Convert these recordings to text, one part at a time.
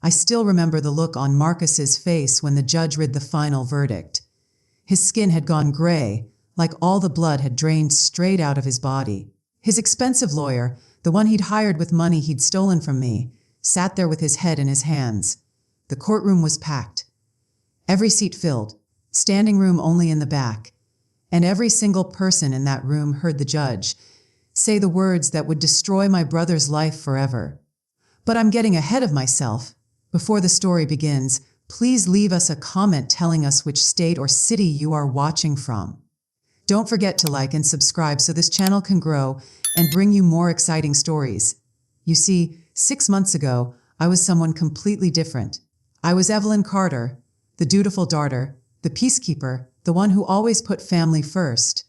I still remember the look on Marcus's face when the judge read the final verdict. His skin had gone gray, like all the blood had drained straight out of his body. His expensive lawyer, the one he'd hired with money he'd stolen from me, sat there with his head in his hands. The courtroom was packed. Every seat filled, standing room only in the back. And every single person in that room heard the judge say the words that would destroy my brother's life forever. But I'm getting ahead of myself. Before the story begins, please leave us a comment telling us which state or city you are watching from. Don't forget to like and subscribe so this channel can grow and bring you more exciting stories. You see, 6 months ago, I was someone completely different. I was Evelyn Carter, the dutiful daughter, the peacekeeper, the one who always put family first.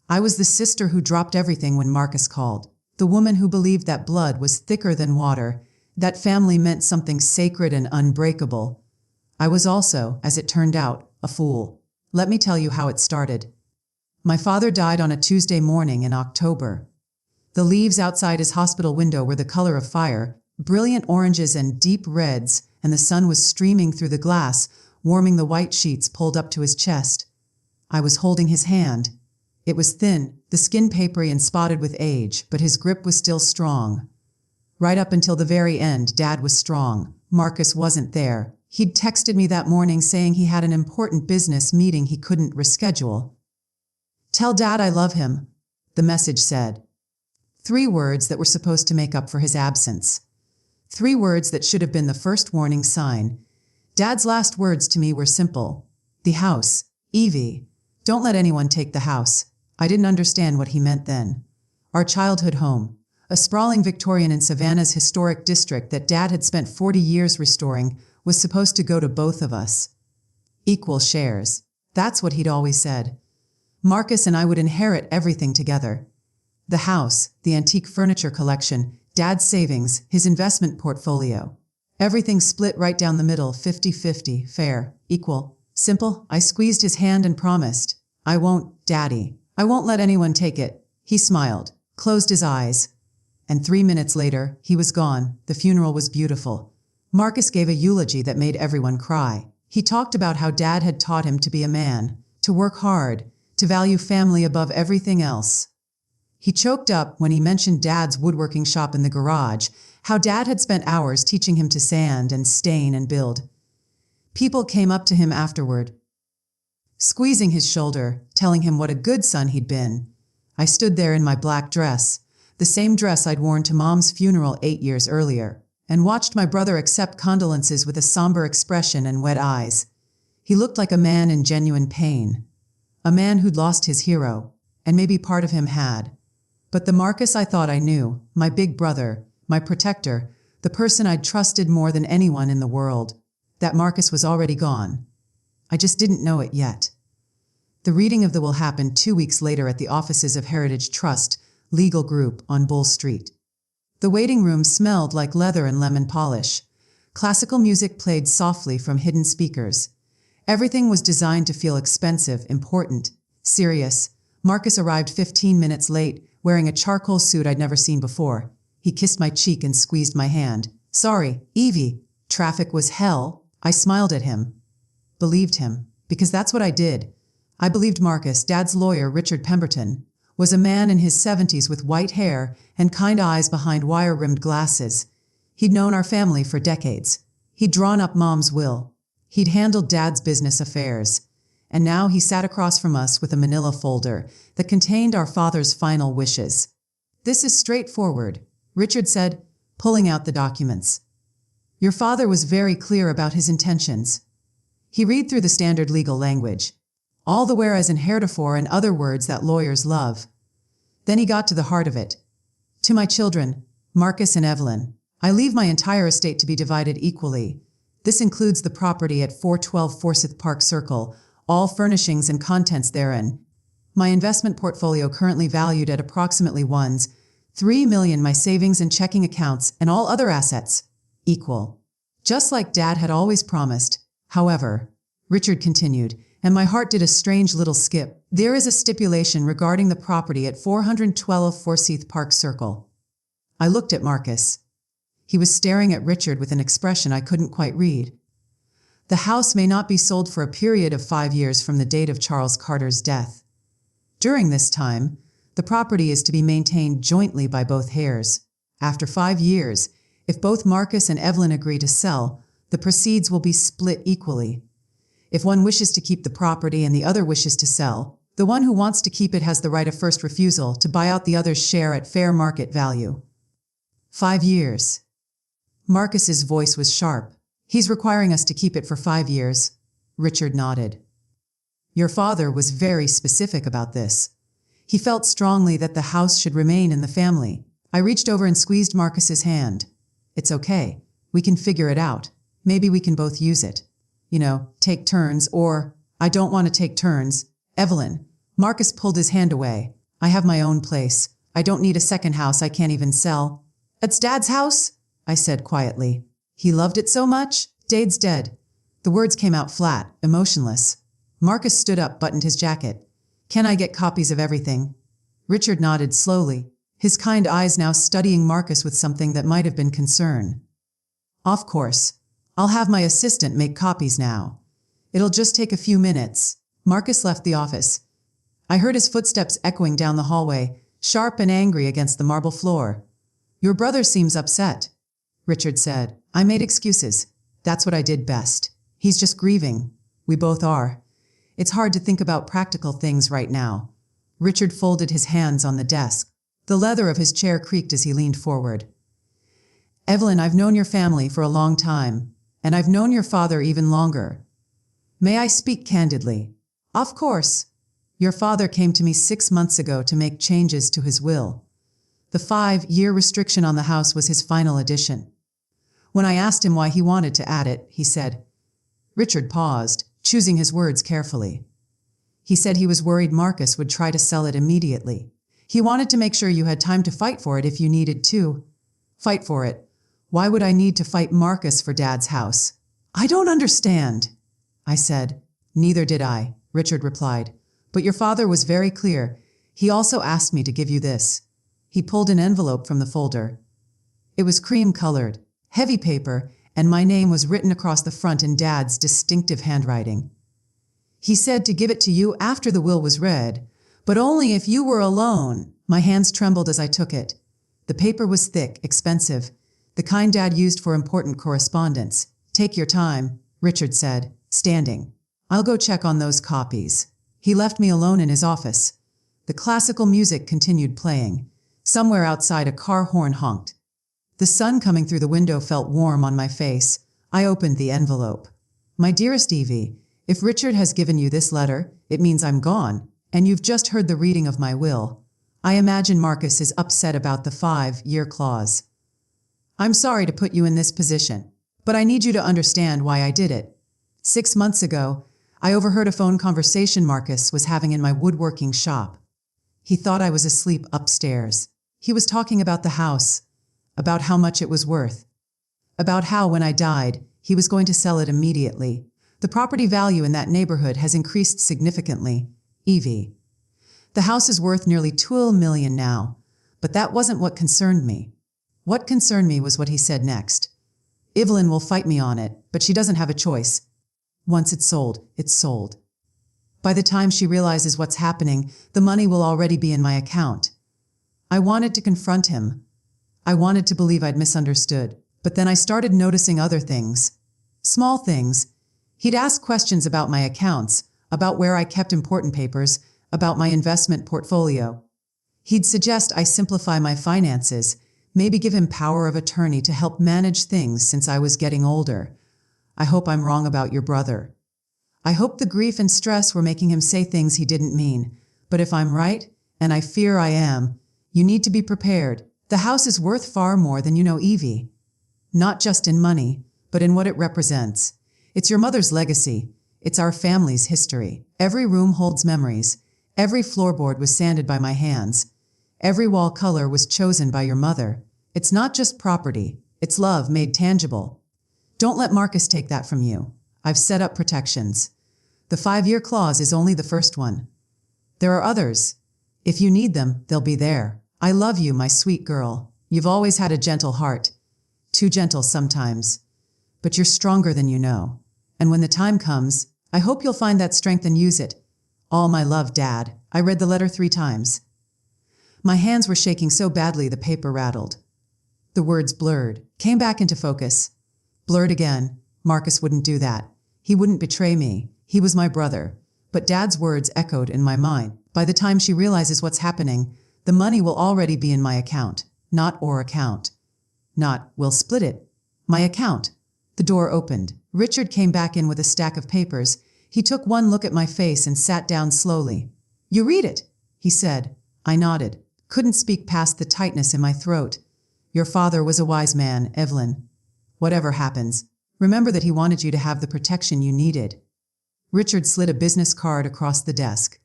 I was the sister who dropped everything when Marcus called, the woman who believed that blood was thicker than water, that family meant something sacred and unbreakable. I was also, as it turned out, a fool. Let me tell you how it started. My father died on a Tuesday morning in October. The leaves outside his hospital window were the color of fire, brilliant oranges and deep reds, and the sun was streaming through the glass, warming the white sheets pulled up to his chest. I was holding his hand. It was thin, the skin papery and spotted with age, but his grip was still strong. Right up until the very end, Dad was strong. Marcus wasn't there. He'd texted me that morning saying he had an important business meeting he couldn't reschedule. "Tell Dad I love him," the message said. 3 words that were supposed to make up for his absence. 3 words that should have been the first warning sign. Dad's last words to me were simple. "The house. Evie. Don't let anyone take the house." I didn't understand what he meant then. Our childhood home. A sprawling Victorian in Savannah's historic district that Dad had spent 40 years restoring was supposed to go to both of us. Equal shares. That's what he'd always said. Marcus and I would inherit everything together. The house, the antique furniture collection, Dad's savings, his investment portfolio. Everything split right down the middle, 50-50, fair, equal, simple. I squeezed his hand and promised, "I won't, Daddy. I won't let anyone take it." He smiled, closed his eyes. And 3 minutes later, he was gone. The funeral was beautiful. Marcus gave a eulogy that made everyone cry. He talked about how Dad had taught him to be a man, to work hard, to value family above everything else. He choked up when he mentioned Dad's woodworking shop in the garage, how Dad had spent hours teaching him to sand and stain and build. People came up to him afterward, squeezing his shoulder, telling him what a good son he'd been. I stood there in my black dress, the same dress I'd worn to Mom's funeral 8 years earlier, and watched my brother accept condolences with a somber expression and wet eyes. He looked like a man in genuine pain, a man who'd lost his hero, and maybe part of him had. But the Marcus I thought I knew, my big brother, my protector, the person I'd trusted more than anyone in the world, that Marcus was already gone. I just didn't know it yet. The reading of the will happened 2 weeks later at the offices of Heritage Trust, legal group on Bull Street. The waiting room smelled like leather and lemon polish. Classical music played softly from hidden speakers. Everything was designed to feel expensive, important, serious. Marcus arrived 15 minutes late, wearing a charcoal suit I'd never seen before. He kissed my cheek and squeezed my hand. "Sorry, Evie. Traffic was hell." I smiled at him. Believed him, because that's what I did. I believed Marcus, Dad's lawyer, Richard Pemberton, was a man in his 70s with white hair and kind eyes behind wire-rimmed glasses. He'd known our family for decades. He'd drawn up Mom's will. He'd handled Dad's business affairs. And now he sat across from us with a manila folder that contained our father's final wishes. "This is straightforward," Richard said, pulling out the documents. "Your father was very clear about his intentions." He read through the standard legal language, all the whereas and heretofore and other words that lawyers love. Then he got to the heart of it. "To my children, Marcus and Evelyn, I leave my entire estate to be divided equally. This includes the property at 412 Forsyth Park Circle, all furnishings and contents therein. My investment portfolio currently valued at approximately $3 million, my savings and checking accounts, and all other assets, equal. Just like Dad had always promised. However," Richard continued, and my heart did a strange little skip, "there is a stipulation regarding the property at 412 Forsyth Park Circle." I looked at Marcus. He was staring at Richard with an expression I couldn't quite read. The house may not be sold for a period of 5 years from the date of Charles Carter's death. During this time, the property is to be maintained jointly by both heirs. After 5 years, if both Marcus and Evelyn agree to sell, the proceeds will be split equally. If one wishes to keep the property and the other wishes to sell, the one who wants to keep it has the right of first refusal to buy out the other's share at fair market value. 5 years. Marcus's voice was sharp. He's requiring us to keep it for 5 years. Richard nodded. Your father was very specific about this. He felt strongly that the house should remain in the family. I reached over and squeezed Marcus's hand. It's okay. We can figure it out. Maybe we can both use it. Take turns, or I don't want to take turns. Evelyn. Marcus pulled his hand away. I have my own place. I don't need a second house I can't even sell. It's Dad's house, I said quietly. He loved it so much? Dad's dead. The words came out flat, emotionless. Marcus stood up, buttoned his jacket. Can I get copies of everything? Richard nodded slowly, his kind eyes now studying Marcus with something that might have been concern. Of course. I'll have my assistant make copies now. It'll just take a few minutes. Marcus left the office. I heard his footsteps echoing down the hallway, sharp and angry against the marble floor. Your brother seems upset, Richard said. I made excuses. That's what I did best. He's just grieving. We both are. It's hard to think about practical things right now. Richard folded his hands on the desk. The leather of his chair creaked as he leaned forward. Evelyn, I've known your family for a long time, and I've known your father even longer. May I speak candidly? Of course. Your father came to me 6 months ago to make changes to his will. The 5-year restriction on the house was his final addition. When I asked him why he wanted to add it, he said. Richard paused, choosing his words carefully. He said he was worried Marcus would try to sell it immediately. He wanted to make sure you had time to fight for it if you needed to. Fight for it? Why would I need to fight Marcus for Dad's house? I don't understand, I said. Neither did I, Richard replied. But your father was very clear. He also asked me to give you this. He pulled an envelope from the folder. It was cream-colored, heavy paper, and my name was written across the front in Dad's distinctive handwriting. He said to give it to you after the will was read, but only if you were alone. My hands trembled as I took it. The paper was thick, expensive, the kind Dad used for important correspondence. Take your time, Richard said, standing. I'll go check on those copies. He left me alone in his office. The classical music continued playing. Somewhere outside, a car horn honked. The sun coming through the window felt warm on my face. I opened the envelope. My dearest Evie, if Richard has given you this letter, it means I'm gone, and you've just heard the reading of my will. I imagine Marcus is upset about the 5-year clause. I'm sorry to put you in this position, but I need you to understand why I did it. 6 months ago, I overheard a phone conversation Marcus was having in my woodworking shop. He thought I was asleep upstairs. He was talking about the house, about how much it was worth, about how when I died, he was going to sell it immediately. The property value in that neighborhood has increased significantly. Evie. The house is worth nearly $2 million now, but that wasn't what concerned me. What concerned me was what he said next. Evelyn will fight me on it, but she doesn't have a choice. Once it's sold, it's sold. By the time she realizes what's happening, the money will already be in my account. I wanted to confront him. I wanted to believe I'd misunderstood, but then I started noticing other things. Small things. He'd ask questions about my accounts, about where I kept important papers, about my investment portfolio. He'd suggest I simplify my finances, maybe give him power of attorney to help manage things since I was getting older. I hope I'm wrong about your brother. I hope the grief and stress were making him say things he didn't mean. But if I'm right, and I fear I am, you need to be prepared. The house is worth far more than you know, Evie. Not just in money, but in what it represents. It's your mother's legacy. It's our family's history. Every room holds memories. Every floorboard was sanded by my hands. Every wall color was chosen by your mother. It's not just property. It's love made tangible. Don't let Marcus take that from you. I've set up protections. The 5-year clause is only the first one. There are others. If you need them, they'll be there. I love you, my sweet girl. You've always had a gentle heart. Too gentle sometimes. But you're stronger than you know. And when the time comes, I hope you'll find that strength and use it. All my love, Dad. I read the letter 3 times. My hands were shaking so badly the paper rattled. The words blurred, came back into focus. Blurred again. Marcus wouldn't do that. He wouldn't betray me. He was my brother. But Dad's words echoed in my mind. By the time she realizes what's happening, the money will already be in my account. Not our account. Not, we'll split it. My account. The door opened. Richard came back in with a stack of papers. He took one look at my face and sat down slowly. You read it, he said. I nodded. Couldn't speak past the tightness in my throat. Your father was a wise man, Evelyn. Whatever happens, remember that he wanted you to have the protection you needed. Richard slid a business card across the desk.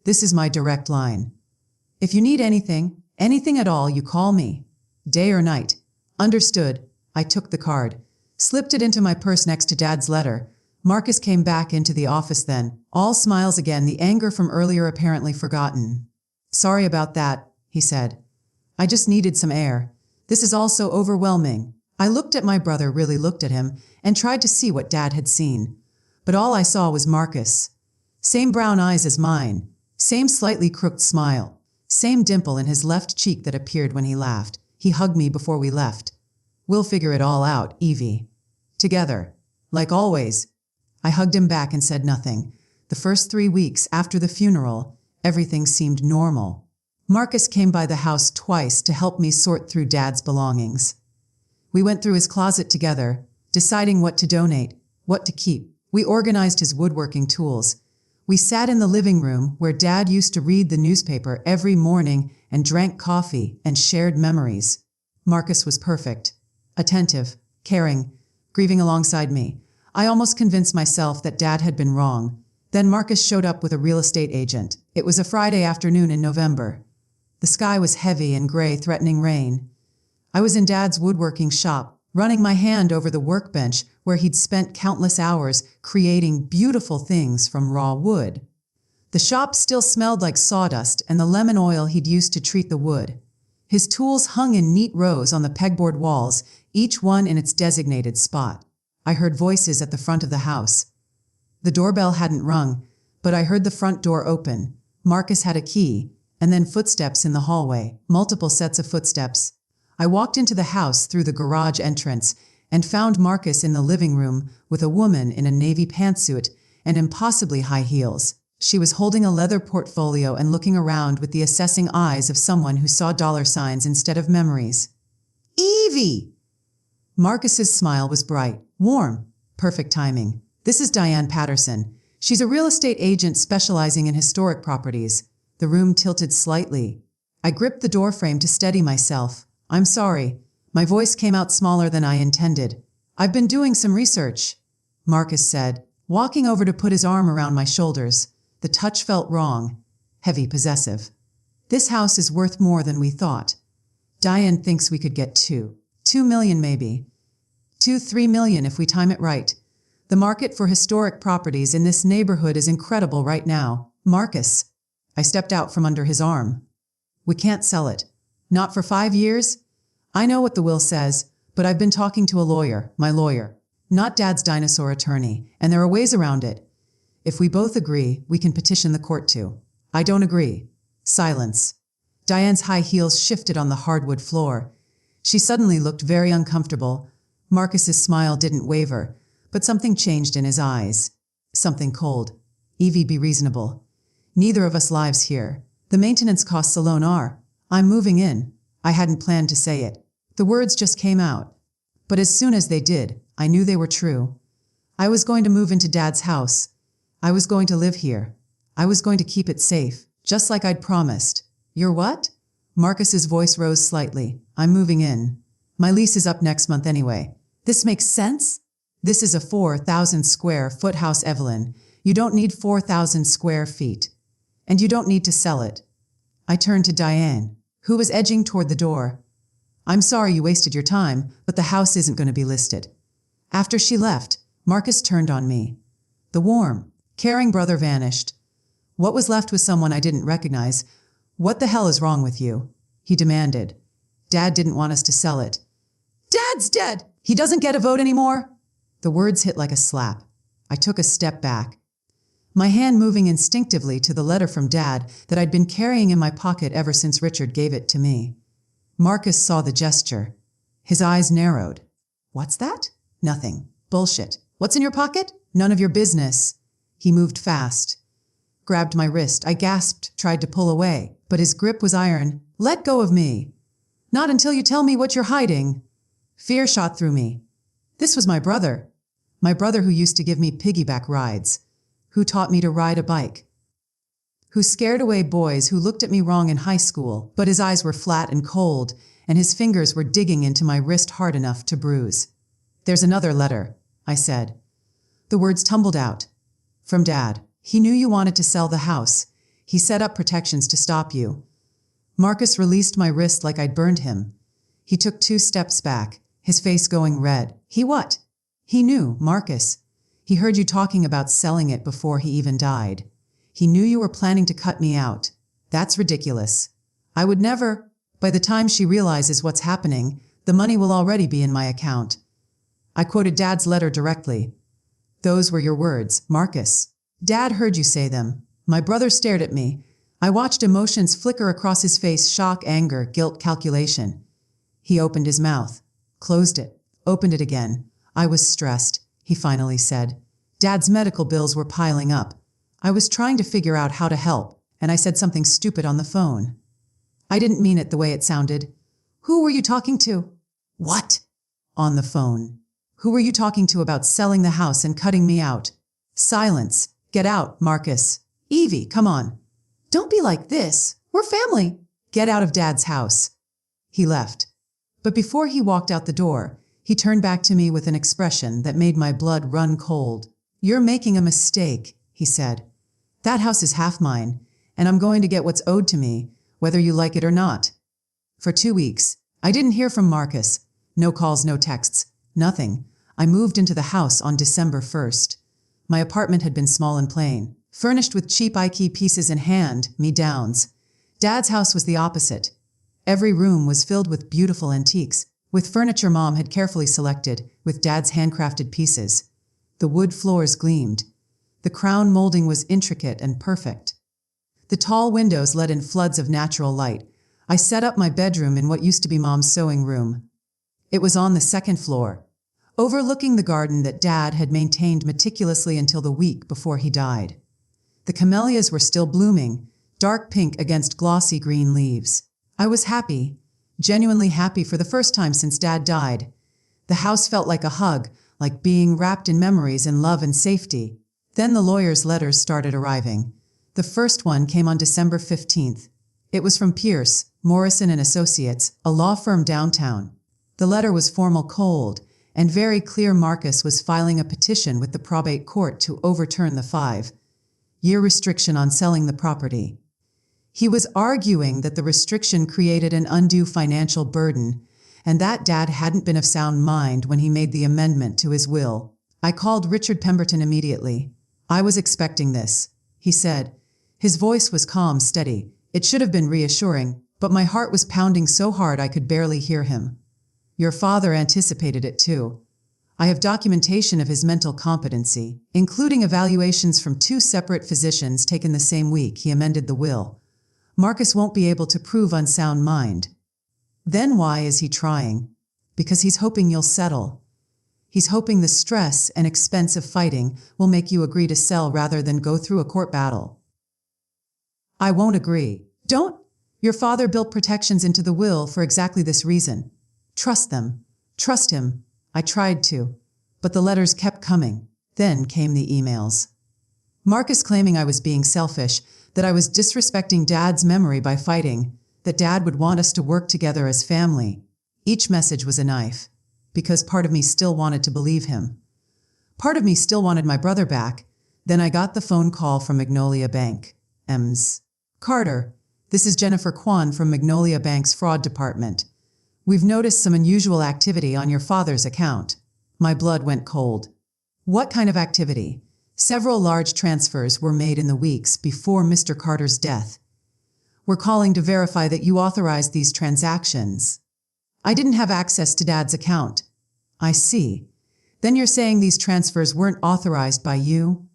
This is my direct line. If you need anything at all, you call me. Day or night. Understood. I took the card, slipped it into my purse next to Dad's letter. Marcus came back into the office then, all smiles again, the anger from earlier apparently forgotten. Sorry about that, he said. I just needed some air. This is all so overwhelming. I looked at my brother, really looked at him, and tried to see what Dad had seen. But all I saw was Marcus. Same brown eyes as mine. Same slightly crooked smile. Same dimple in his left cheek that appeared when he laughed. He hugged me before we left. We'll figure it all out, Evie. Together. Like always. I hugged him back and said nothing. The first 3 weeks after the funeral, everything seemed normal. Marcus came by the house twice to help me sort through Dad's belongings. We went through his closet together, deciding what to donate, what to keep. We organized his woodworking tools. We sat in the living room where Dad used to read the newspaper every morning and drank coffee and shared memories. Marcus was perfect, attentive, caring, grieving alongside me. I almost convinced myself that Dad had been wrong. Then Marcus showed up with a real estate agent. It was a Friday afternoon in November. The sky was heavy and gray, threatening rain. I was in Dad's woodworking shop, running my hand over the workbench where he'd spent countless hours creating beautiful things from raw wood. The shop still smelled like sawdust and the lemon oil he'd used to treat the wood. His tools hung in neat rows on the pegboard walls, each one in its designated spot. I heard voices at the front of the house. The doorbell hadn't rung, but I heard the front door open. Marcus had a key, and then footsteps in the hallway, multiple sets of footsteps. I walked into the house through the garage entrance and found Marcus in the living room with a woman in a navy pantsuit and impossibly high heels. She was holding a leather portfolio and looking around with the assessing eyes of someone who saw dollar signs instead of memories. Evie! Marcus's smile was bright, warm, perfect timing. This is Diane Patterson. She's a real estate agent specializing in historic properties. The room tilted slightly. I gripped the doorframe to steady myself. I'm sorry. My voice came out smaller than I intended. I've been doing some research, Marcus said, walking over to put his arm around my shoulders. The touch felt wrong, heavy, possessive. This house is worth more than we thought. Diane thinks we could get 2 million maybe. 3 million if we time it right. The market for historic properties in this neighborhood is incredible right now. Marcus. I stepped out from under his arm. We can't sell it. Not for 5 years? I know what the will says, but I've been talking to a lawyer, my lawyer, not Dad's dinosaur attorney, and there are ways around it. If we both agree, we can petition the court to. I don't agree. Silence. Diane's high heels shifted on the hardwood floor. She suddenly looked very uncomfortable. Marcus's smile didn't waver, but something changed in his eyes. Something cold. Evie, be reasonable. Neither of us lives here. The maintenance costs alone are. I'm moving in. I hadn't planned to say it. The words just came out. But as soon as they did, I knew they were true. I was going to move into Dad's house. I was going to live here. I was going to keep it safe, just like I'd promised. You're what? Marcus's voice rose slightly. I'm moving in. My lease is up next month anyway. This makes sense? This is a 4,000 square foot house, Evelyn. You don't need 4,000 square feet. And you don't need to sell it. I turned to Diane, who was edging toward the door. I'm sorry you wasted your time, but the house isn't going to be listed. After she left, Marcus turned on me. The warm, caring brother vanished. What was left was someone I didn't recognize. What the hell is wrong with you? He demanded. Dad didn't want us to sell it. Dad's dead! He doesn't get a vote anymore! The words hit like a slap. I took a step back, my hand moving instinctively to the letter from Dad that I'd been carrying in my pocket ever since Richard gave it to me. Marcus saw the gesture. His eyes narrowed. What's that? Nothing. Bullshit. What's in your pocket? None of your business. He moved fast. Grabbed my wrist. I gasped, tried to pull away, but his grip was iron. Let go of me. Not until you tell me what you're hiding. Fear shot through me. This was my brother. My brother who used to give me piggyback rides, who taught me to ride a bike, who scared away boys who looked at me wrong in high school, but his eyes were flat and cold, and his fingers were digging into my wrist hard enough to bruise. There's another letter, I said. The words tumbled out. From Dad. He knew you wanted to sell the house. He set up protections to stop you. Marcus released my wrist like I'd burned him. He took 2 steps back, his face going red. He what? He knew, Marcus. He heard you talking about selling it before he even died. He knew you were planning to cut me out. That's ridiculous. I would never. By the time she realizes what's happening, the money will already be in my account. I quoted Dad's letter directly. Those were your words, Marcus. Dad heard you say them. My brother stared at me. I watched emotions flicker across his face, shock, anger, guilt, calculation. He opened his mouth, closed it, opened it again. I was stressed, he finally said. Dad's medical bills were piling up. I was trying to figure out how to help, and I said something stupid on the phone. I didn't mean it the way it sounded. Who were you talking to? What? On the phone. Who were you talking to about selling the house and cutting me out? Silence. Get out, Marcus. Evie, come on. Don't be like this. We're family. Get out of Dad's house. He left. But before he walked out the door, he turned back to me with an expression that made my blood run cold. You're making a mistake, he said. That house is half mine, and I'm going to get what's owed to me, whether you like it or not. For 2 weeks, I didn't hear from Marcus. No calls, no texts, nothing. I moved into the house on December 1st. My apartment had been small and plain, furnished with cheap IKEA pieces in hand-me-downs. Dad's house was the opposite. Every room was filled with beautiful antiques, with furniture Mom had carefully selected, with Dad's handcrafted pieces. The wood floors gleamed. The crown molding was intricate and perfect. The tall windows let in floods of natural light. I set up my bedroom in what used to be Mom's sewing room. It was on the 2nd floor, overlooking the garden that Dad had maintained meticulously until the week before he died. The camellias were still blooming, dark pink against glossy green leaves. I was happy, genuinely happy for the first time since Dad died. The house felt like a hug, like being wrapped in memories and love and safety. Then the lawyer's letters started arriving. The first one came on December 15th. It was from Pierce, Morrison & Associates, a law firm downtown. The letter was formal, cold, and very clear. Marcus was filing a petition with the probate court to overturn the 5-year restriction on selling the property. He was arguing that the restriction created an undue financial burden, and that Dad hadn't been of sound mind when he made the amendment to his will. I called Richard Pemberton immediately. I was expecting this, he said. His voice was calm, steady. It should have been reassuring, but my heart was pounding so hard I could barely hear him. Your father anticipated it too. I have documentation of his mental competency, including evaluations from 2 separate physicians taken the same week he amended the will. Marcus won't be able to prove unsound mind. Then why is he trying? Because he's hoping you'll settle. He's hoping the stress and expense of fighting will make you agree to sell rather than go through a court battle. I won't agree. Don't. Your father built protections into the will for exactly this reason. Trust them. Trust him. I tried to, but the letters kept coming. Then came the emails. Marcus claiming I was being selfish, that I was disrespecting Dad's memory by fighting, that Dad would want us to work together as family. Each message was a knife, because part of me still wanted to believe him. Part of me still wanted my brother back. Then I got the phone call from Magnolia Bank. Ms. Carter, this is Jennifer Kwan from Magnolia Bank's fraud department. We've noticed some unusual activity on your father's account. My blood went cold. What kind of activity? Several large transfers were made in the weeks before Mr. Carter's death. We're calling to verify that you authorized these transactions. I didn't have access to Dad's account. I see. Then you're saying these transfers weren't authorized by you?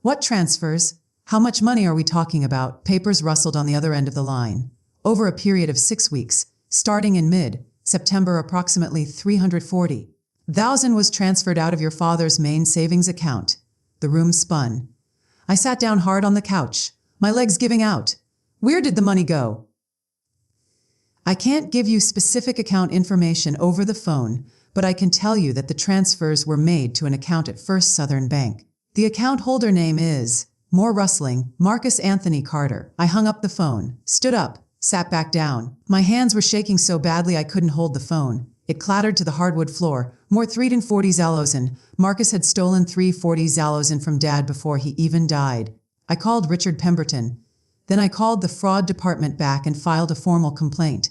What transfers? How much money are we talking about? Papers rustled on the other end of the line. Over a period of 6 weeks, starting in mid-September, approximately 340,000 was transferred out of your father's main savings account. The room spun. I sat down hard on the couch, my legs giving out. Where did the money go? I can't give you specific account information over the phone, but I can tell you that the transfers were made to an account at First Southern Bank. The account holder name is, more rustling, Marcus Anthony Carter. I hung up the phone, stood up, sat back down. My hands were shaking so badly I couldn't hold the phone. It clattered to the hardwood floor. More 340,000. Marcus had stolen 340,000 from Dad before he even died. I called Richard Pemberton. Then I called the fraud department back and filed a formal complaint.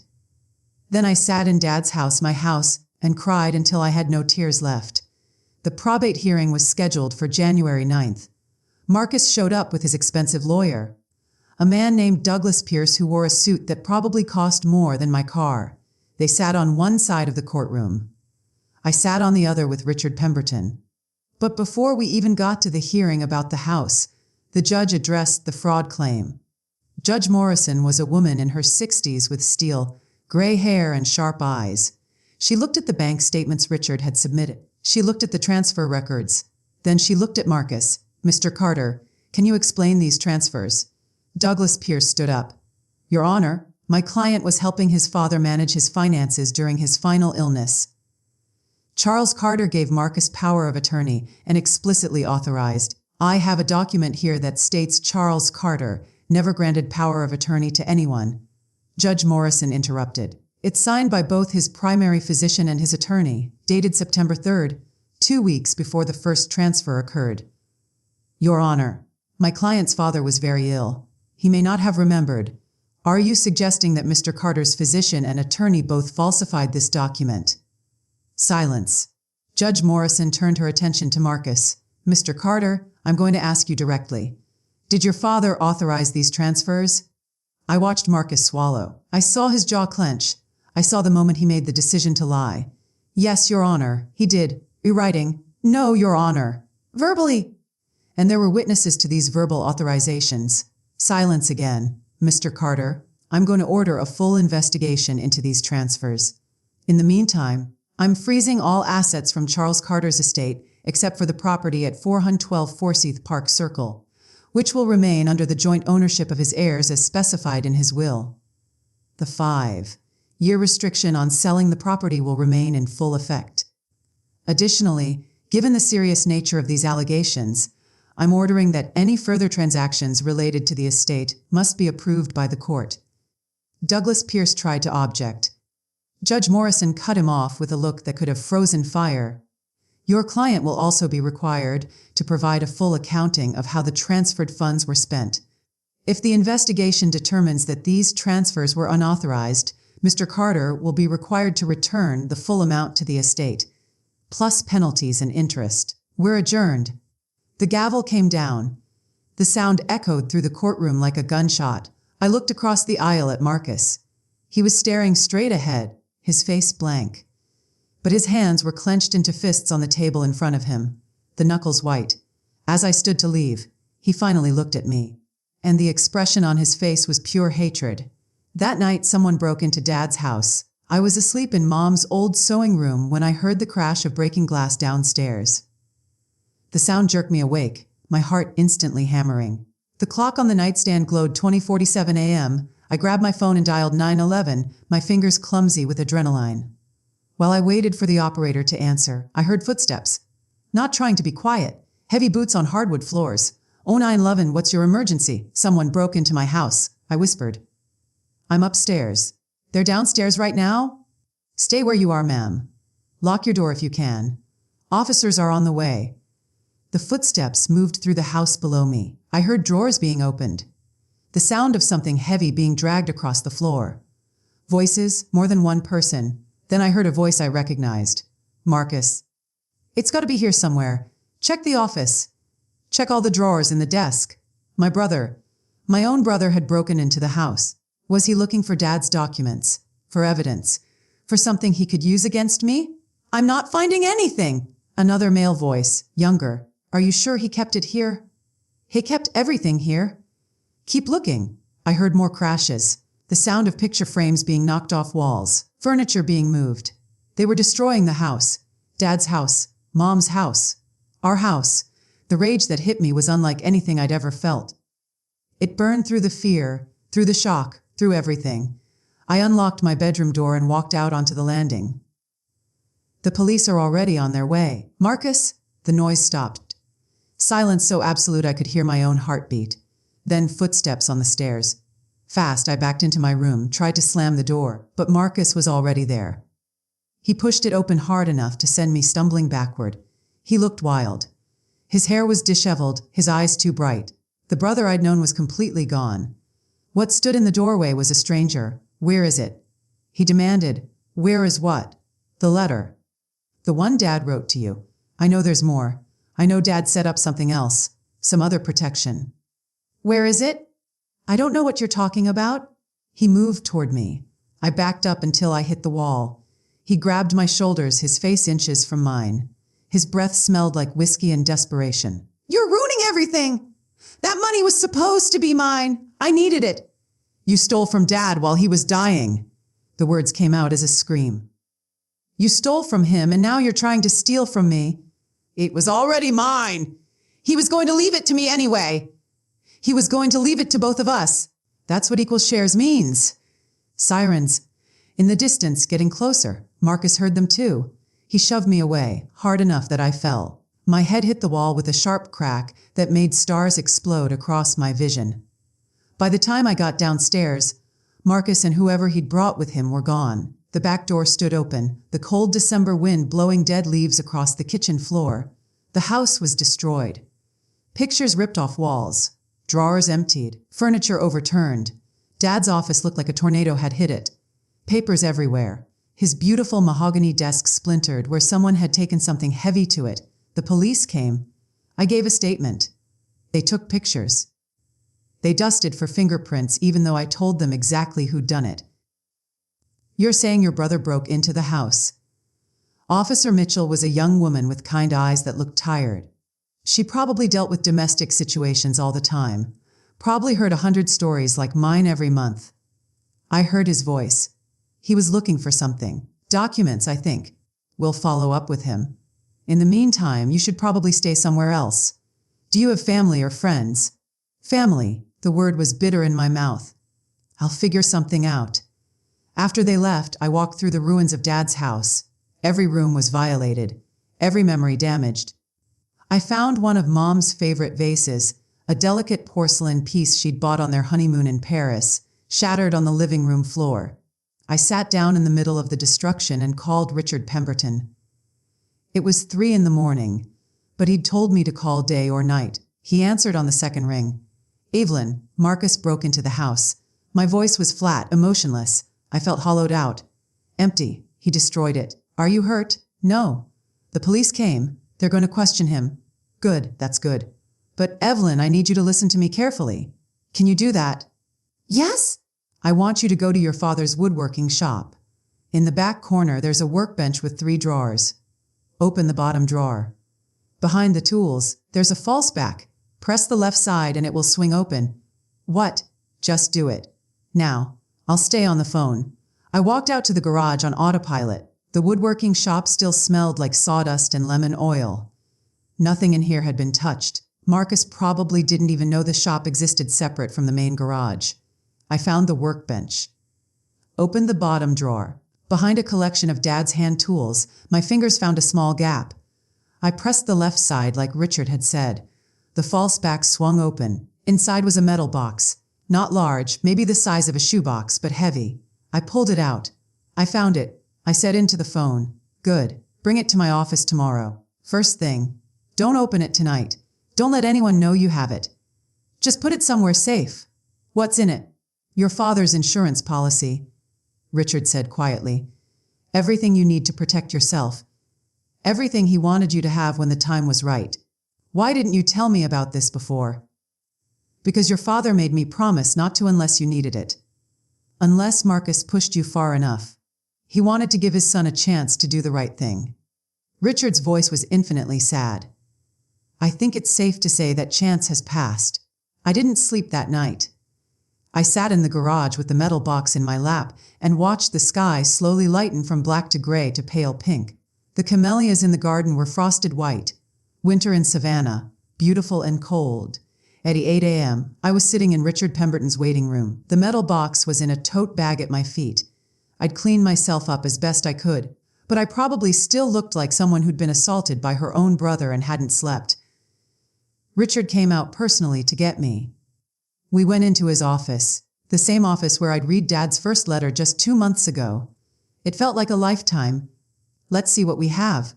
Then I sat in Dad's house, my house, and cried until I had no tears left. The probate hearing was scheduled for January 9th. Marcus showed up with his expensive lawyer, a man named Douglas Pierce who wore a suit that probably cost more than my car. They sat on one side of the courtroom. I sat on the other with Richard Pemberton. But before we even got to the hearing about the house, the judge addressed the fraud claim. Judge Morrison was a woman in her 60s with steel, gray hair and sharp eyes. She looked at the bank statements Richard had submitted. She looked at the transfer records. Then she looked at Marcus. Mr. Carter, can you explain these transfers? Douglas Pierce stood up. Your Honor, my client was helping his father manage his finances during his final illness. Charles Carter gave Marcus power of attorney and explicitly authorized. I have a document here that states Charles Carter never granted power of attorney to anyone. Judge Morrison interrupted. It's signed by both his primary physician and his attorney, dated September 3rd, 2 weeks before the first transfer occurred. Your Honor, my client's father was very ill. He may not have remembered. Are you suggesting that Mr. Carter's physician and attorney both falsified this document? Silence. Judge Morrison turned her attention to Marcus. Mr. Carter, I'm going to ask you directly. Did your father authorize these transfers? I watched Marcus swallow. I saw his jaw clench. I saw the moment he made the decision to lie. Yes, Your Honor, he did. Rewriting. No, Your Honor. Verbally. And there were witnesses to these verbal authorizations. Silence again. Mr. Carter, I'm going to order a full investigation into these transfers. In the meantime, I'm freezing all assets from Charles Carter's estate except for the property at 412 Forsyth Park Circle, which will remain under the joint ownership of his heirs as specified in his will. The 5-year restriction on selling the property will remain in full effect. Additionally, given the serious nature of these allegations, I'm ordering that any further transactions related to the estate must be approved by the court. Douglas Pierce tried to object. Judge Morrison cut him off with a look that could have frozen fire. Your client will also be required to provide a full accounting of how the transferred funds were spent. If the investigation determines that these transfers were unauthorized, Mr. Carter will be required to return the full amount to the estate, plus penalties and interest. We're adjourned. The gavel came down. The sound echoed through the courtroom like a gunshot. I looked across the aisle at Marcus. He was staring straight ahead, his face blank. But his hands were clenched into fists on the table in front of him, the knuckles white. As I stood to leave, he finally looked at me, and the expression on his face was pure hatred. That night, someone broke into Dad's house. I was asleep in Mom's old sewing room when I heard the crash of breaking glass downstairs. The sound jerked me awake, my heart instantly hammering. The clock on the nightstand glowed 20:47 a.m. I grabbed my phone and dialed 911, my fingers clumsy with adrenaline. While I waited for the operator to answer, I heard footsteps. Not trying to be quiet, heavy boots on hardwood floors. "Oh, 911, what's your emergency? Someone broke into my house," I whispered. "I'm upstairs." "They're downstairs right now?" "Stay where you are, ma'am. Lock your door if you can. Officers are on the way." The footsteps moved through the house below me. I heard drawers being opened. The sound of something heavy being dragged across the floor. Voices, more than one person. Then I heard a voice I recognized. "Marcus. It's got to be here somewhere. Check the office. Check all the drawers in the desk." My own brother had broken into the house. Was he looking for Dad's documents? For evidence? For something he could use against me? I'm not finding anything. Another male voice, younger. Are you sure he kept it here? He kept everything here. Keep looking. I heard more crashes. The sound of picture frames being knocked off walls. Furniture being moved. They were destroying the house. Dad's house. Mom's house. Our house. The rage that hit me was unlike anything I'd ever felt. It burned through the fear, through the shock, through everything. I unlocked my bedroom door and walked out onto the landing. The police are already on their way. Marcus? The noise stopped. Silence so absolute I could hear my own heartbeat. Then footsteps on the stairs. Fast, I backed into my room, tried to slam the door, but Marcus was already there. He pushed it open hard enough to send me stumbling backward. He looked wild. His hair was disheveled, his eyes too bright. The brother I'd known was completely gone. What stood in the doorway was a stranger. Where is it? He demanded. Where is what? The letter. The one Dad wrote to you. I know there's more. I know Dad set up something else. Some other protection. Where is it? I don't know what you're talking about. He moved toward me. I backed up until I hit the wall. He grabbed my shoulders, his face inches from mine. His breath smelled like whiskey and desperation. You're ruining everything! That money was supposed to be mine. I needed it. You stole from Dad while he was dying. The words came out as a scream. You stole from him and now you're trying to steal from me. It was already mine. He was going to leave it to me anyway. He was going to leave it to both of us. That's what equal shares means. Sirens. In the distance, getting closer. Marcus heard them too. He shoved me away, hard enough that I fell. My head hit the wall with a sharp crack that made stars explode across my vision. By the time I got downstairs, Marcus and whoever he'd brought with him were gone. The back door stood open, the cold December wind blowing dead leaves across the kitchen floor. The house was destroyed. Pictures ripped off walls. Drawers emptied. Furniture overturned. Dad's office looked like a tornado had hit it. Papers everywhere. His beautiful mahogany desk splintered where someone had taken something heavy to it. The police came. I gave a statement. They took pictures. They dusted for fingerprints even though I told them exactly who'd done it. You're saying your brother broke into the house. Officer Mitchell was a young woman with kind eyes that looked tired. She probably dealt with domestic situations all the time. Probably heard 100 stories like mine every month. I heard his voice. He was looking for something. Documents, I think. We'll follow up with him. In the meantime, you should probably stay somewhere else. Do you have family or friends? Family. The word was bitter in my mouth. I'll figure something out. After they left, I walked through the ruins of Dad's house. Every room was violated. Every memory damaged. I found one of Mom's favorite vases, a delicate porcelain piece she'd bought on their honeymoon in Paris, shattered on the living room floor. I sat down in the middle of the destruction and called Richard Pemberton. It was 3 a.m, but he'd told me to call day or night. He answered on the second ring. Evelyn, Marcus broke into the house. My voice was flat, emotionless. I felt hollowed out. Empty. He destroyed it. Are you hurt? No. The police came. They're going to question him. Good, that's good. But Evelyn, I need you to listen to me carefully. Can you do that? Yes? I want you to go to your father's woodworking shop. In the back corner, there's a workbench with 3 drawers. Open the bottom drawer. Behind the tools, there's a false back. Press the left side and it will swing open. What? Just do it. Now, I'll stay on the phone. I walked out to the garage on autopilot. The woodworking shop still smelled like sawdust and lemon oil. Nothing in here had been touched. Marcus probably didn't even know the shop existed separate from the main garage. I found the workbench. Opened the bottom drawer. Behind a collection of Dad's hand tools, my fingers found a small gap. I pressed the left side like Richard had said. The false back swung open. Inside was a metal box. Not large, maybe the size of a shoebox, but heavy. I pulled it out. I found it. I said into the phone. Good. Bring it to my office tomorrow. First thing. Don't open it tonight. Don't let anyone know you have it. Just put it somewhere safe. What's in it? Your father's insurance policy, Richard said quietly. Everything you need to protect yourself. Everything he wanted you to have when the time was right. Why didn't you tell me about this before? Because your father made me promise not to unless you needed it. Unless Marcus pushed you far enough. He wanted to give his son a chance to do the right thing. Richard's voice was infinitely sad. I think it's safe to say that chance has passed. I didn't sleep that night. I sat in the garage with the metal box in my lap and watched the sky slowly lighten from black to gray to pale pink. The camellias in the garden were frosted white. Winter in Savannah, beautiful and cold. At 8 a.m., I was sitting in Richard Pemberton's waiting room. The metal box was in a tote bag at my feet. I'd cleaned myself up as best I could, but I probably still looked like someone who'd been assaulted by her own brother and hadn't slept. Richard came out personally to get me. We went into his office, the same office where I'd read Dad's first letter just 2 months ago. It felt like a lifetime. Let's see what we have,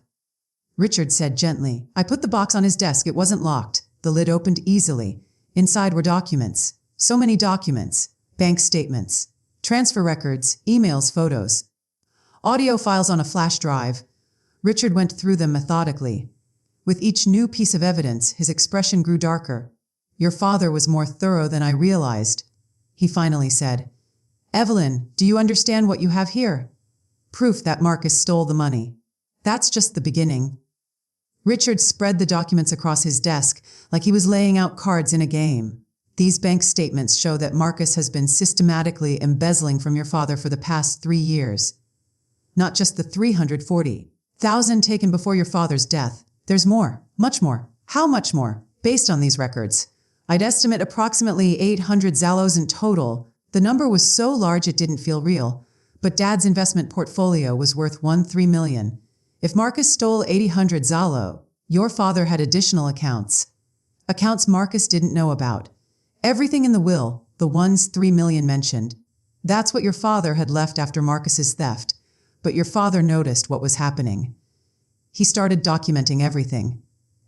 Richard said gently. I put the box on his desk. It wasn't locked. The lid opened easily. Inside were documents. So many documents. Bank statements, transfer records, emails, photos, audio files on a flash drive. Richard went through them methodically. With each new piece of evidence, his expression grew darker. Your father was more thorough than I realized, he finally said. Evelyn, do you understand what you have here? Proof that Marcus stole the money. That's just the beginning. Richard spread the documents across his desk like he was laying out cards in a game. These bank statements show that Marcus has been systematically embezzling from your father for the past 3 years. Not just the $340,000 taken before your father's death. There's more, much more. How much more? Based on these records, I'd estimate approximately 800 Zallos in total. The number was so large it didn't feel real, but Dad's investment portfolio was worth $13 million. If Marcus stole 800 Zallo, your father had additional accounts. Accounts Marcus didn't know about. Everything in the will, the ones $3 million mentioned. That's what your father had left after Marcus's theft, but your father noticed what was happening. He started documenting everything.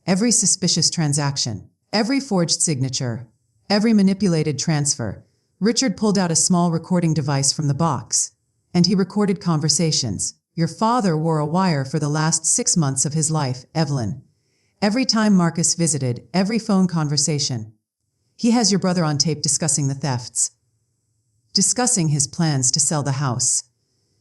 Every suspicious transaction, every forged signature, every manipulated transfer. Richard pulled out a small recording device from the box, and he recorded conversations. Your father wore a wire for the last 6 months of his life, Evelyn. Every time Marcus visited, every phone conversation. He has your brother on tape discussing the thefts, discussing his plans to sell the house,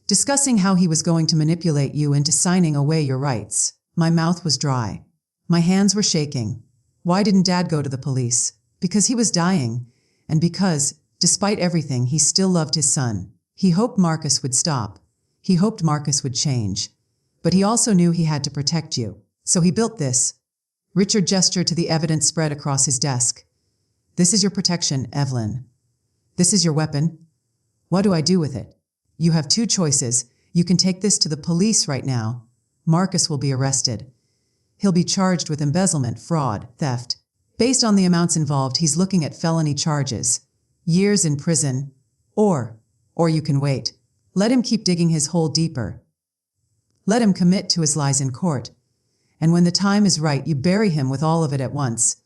discussing how he was going to manipulate you into signing away your rights. My mouth was dry. My hands were shaking. Why didn't Dad go to the police? Because he was dying, and because, despite everything, he still loved his son. He hoped Marcus would stop. He hoped Marcus would change. But he also knew he had to protect you. So he built this. Richard gestured to the evidence spread across his desk. This is your protection, Evelyn. This is your weapon. What do I do with it? You have 2 choices. You can take this to the police right now. Marcus will be arrested. He'll be charged with embezzlement, fraud, theft. Based on the amounts involved, he's looking at felony charges. Years in prison. Or you can wait. Let him keep digging his hole deeper. Let him commit to his lies in court. And when the time is right, you bury him with all of it at once.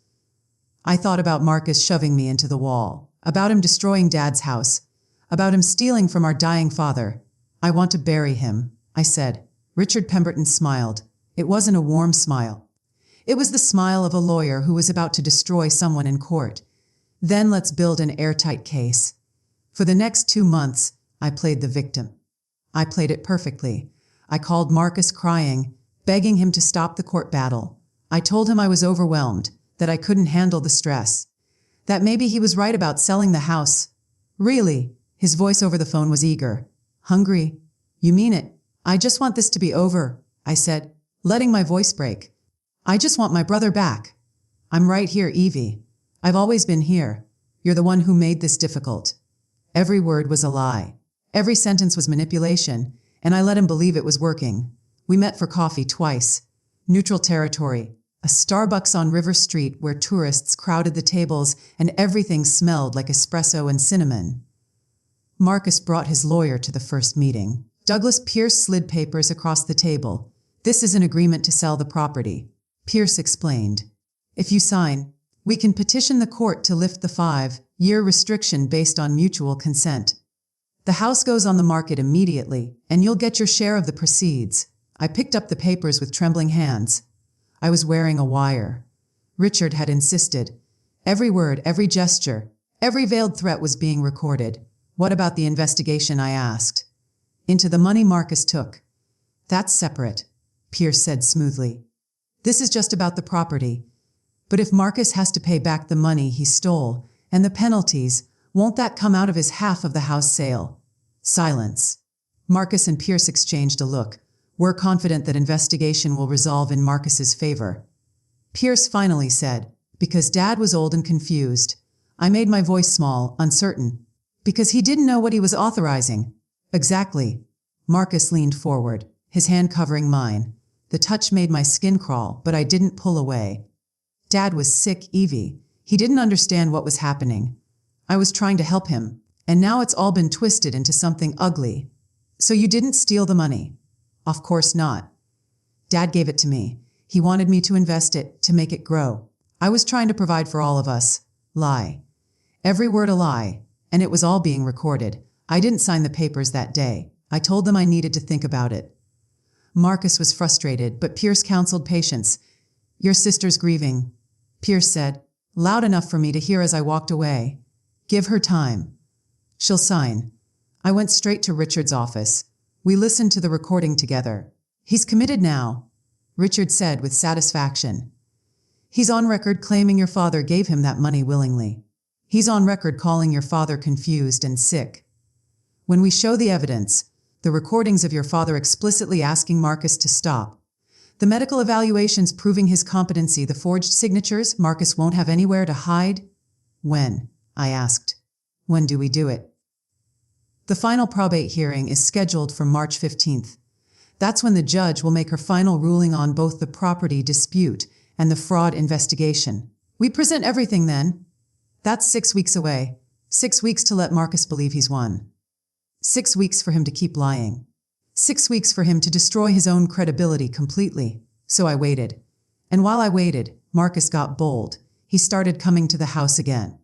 I thought about Marcus shoving me into the wall, about him destroying Dad's house, about him stealing from our dying father. I want to bury him, I said. Richard Pemberton smiled. It wasn't a warm smile. It was the smile of a lawyer who was about to destroy someone in court. Then let's build an airtight case. For the next 2 months, I played the victim. I played it perfectly. I called Marcus crying, begging him to stop the court battle. I told him I was overwhelmed, that I couldn't handle the stress, that maybe he was right about selling the house. Really? His voice over the phone was eager. Hungry? You mean it? I just want this to be over, I said, letting my voice break. I just want my brother back. I'm right here, Evie. I've always been here. You're the one who made this difficult. Every word was a lie. Every sentence was manipulation, and I let him believe it was working. We met for coffee twice. Neutral territory. A Starbucks on River Street where tourists crowded the tables and everything smelled like espresso and cinnamon. Marcus brought his lawyer to the first meeting. Douglas Pierce slid papers across the table. This is an agreement to sell the property, Pierce explained. If you sign, we can petition the court to lift the 5-year restriction based on mutual consent. The house goes on the market immediately, and you'll get your share of the proceeds. I picked up the papers with trembling hands. I was wearing a wire. Richard had insisted. Every word, every gesture, every veiled threat was being recorded. What about the investigation? I asked. into the money Marcus took. That's separate, Pierce said smoothly. This is just about the property. But if Marcus has to pay back the money he stole and the penalties, won't that come out of his half of the house sale? Silence. Marcus and Pierce exchanged a look. We're confident that investigation will resolve in Marcus's favor. Pierce finally said, because Dad was old and confused. I made my voice small, uncertain. Because he didn't know what he was authorizing. Exactly. Marcus leaned forward, his hand covering mine. The touch made my skin crawl, but I didn't pull away. Dad was sick, Evie. He didn't understand what was happening. I was trying to help him, and now it's all been twisted into something ugly. So you didn't steal the money? Of course not. Dad gave it to me. He wanted me to invest it, to make it grow. I was trying to provide for all of us. Lie. Every word a lie, and it was all being recorded. I didn't sign the papers that day. I told them I needed to think about it. Marcus was frustrated, but Pierce counseled patience. Your sister's grieving, Pierce said, loud enough for me to hear as I walked away. Give her time. She'll sign. I went straight to Richard's office. We listened to the recording together. He's committed now, Richard said with satisfaction. He's on record claiming your father gave him that money willingly. He's on record calling your father confused and sick. When we show the evidence, the recordings of your father explicitly asking Marcus to stop, the medical evaluations proving his competency, the forged signatures, Marcus won't have anywhere to hide? When? I asked. When do we do it? The final probate hearing is scheduled for March 15th. That's when the judge will make her final ruling on both the property dispute and the fraud investigation. We present everything then. That's 6 weeks away. 6 weeks to let Marcus believe he's won. 6 weeks for him to keep lying. 6 weeks for him to destroy his own credibility completely. So I waited. And while I waited, Marcus got bold. He started coming to the house again.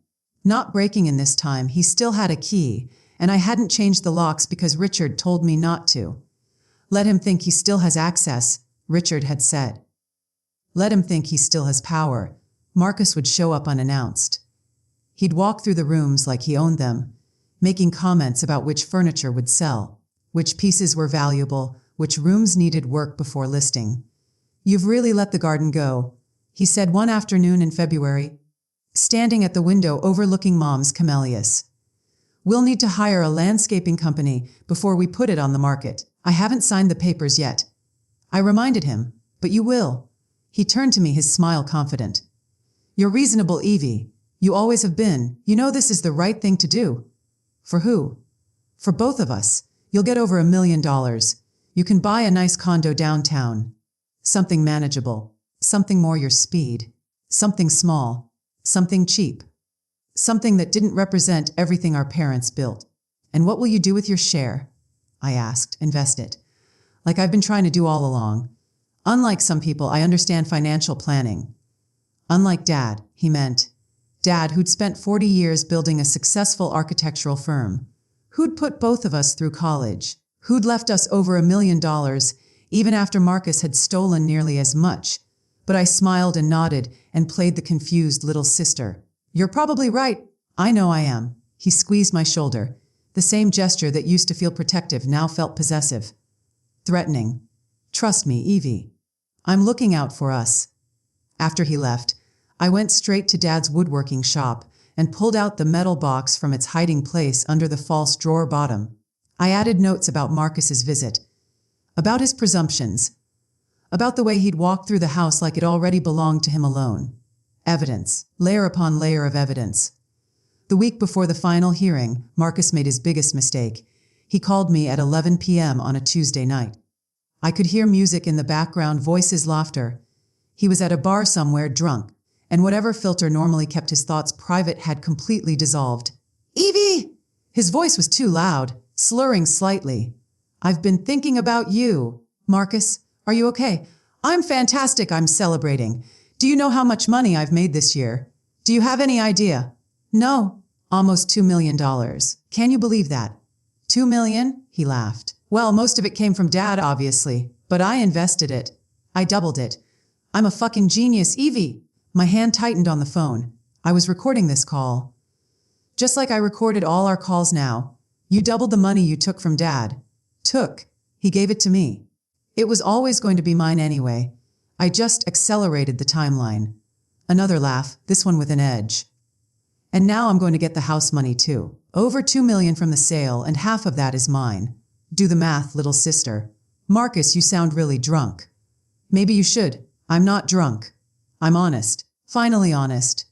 Not breaking in this time, he still had a key, and I hadn't changed the locks because Richard told me not to. Let him think he still has access, Richard had said. Let him think he still has power. Marcus would show up unannounced. He'd walk through the rooms like he owned them, making comments about which furniture would sell, which pieces were valuable, which rooms needed work before listing. You've really let the garden go, he said one afternoon in February, standing at the window overlooking Mom's camellias. We'll need to hire a landscaping company before we put it on the market. I haven't signed the papers yet. I reminded him, but you will. He turned to me, his smile confident. You're reasonable, Evie. You always have been. You know this is the right thing to do. For who? For both of us. You'll get over $1 million. You can buy a nice condo downtown. Something manageable. Something more your speed. Something small. Something cheap. Something that didn't represent everything our parents built. And what will you do with your share? I asked. Invest it. Like I've been trying to do all along. Unlike some people, I understand financial planning. Unlike Dad, he meant. Dad, who'd spent 40 years building a successful architectural firm. Who'd put both of us through college. Who'd left us over $1 million, even after Marcus had stolen nearly as much. But I smiled and nodded and played the confused little sister. You're probably right. I know I am. He squeezed my shoulder. The same gesture that used to feel protective now felt possessive. Threatening. Trust me, Evie. I'm looking out for us. After he left, I went straight to Dad's woodworking shop and pulled out the metal box from its hiding place under the false drawer bottom. I added notes about Marcus's visit, about his presumptions, about the way he'd walked through the house like it already belonged to him alone. Evidence, layer upon layer of evidence. The week before the final hearing, Marcus made his biggest mistake. He called me at 11 p.m. on a Tuesday night. I could hear music in the background, voices, laughter. He was at a bar somewhere, drunk, and whatever filter normally kept his thoughts private had completely dissolved. Evie! His voice was too loud, slurring slightly. I've been thinking about you. Marcus, are you okay? I'm fantastic, I'm celebrating. Do you know how much money I've made this year? Do you have any idea? No, almost $2 million. Can you believe that? $2 million? He laughed. Well, most of it came from Dad, obviously, but I invested it. I doubled it. I'm a fucking genius, Evie. My hand tightened on the phone. I was recording this call. Just like I recorded all our calls now. You doubled the money you took from Dad. Took. He gave it to me. It was always going to be mine anyway. I just accelerated the timeline. Another laugh, this one with an edge. And now I'm going to get the house money too. Over $2 million from the sale, and half of that is mine. Do the math, little sister. Marcus, you sound really drunk. Maybe you should. I'm not drunk. I'm honest. Finally honest.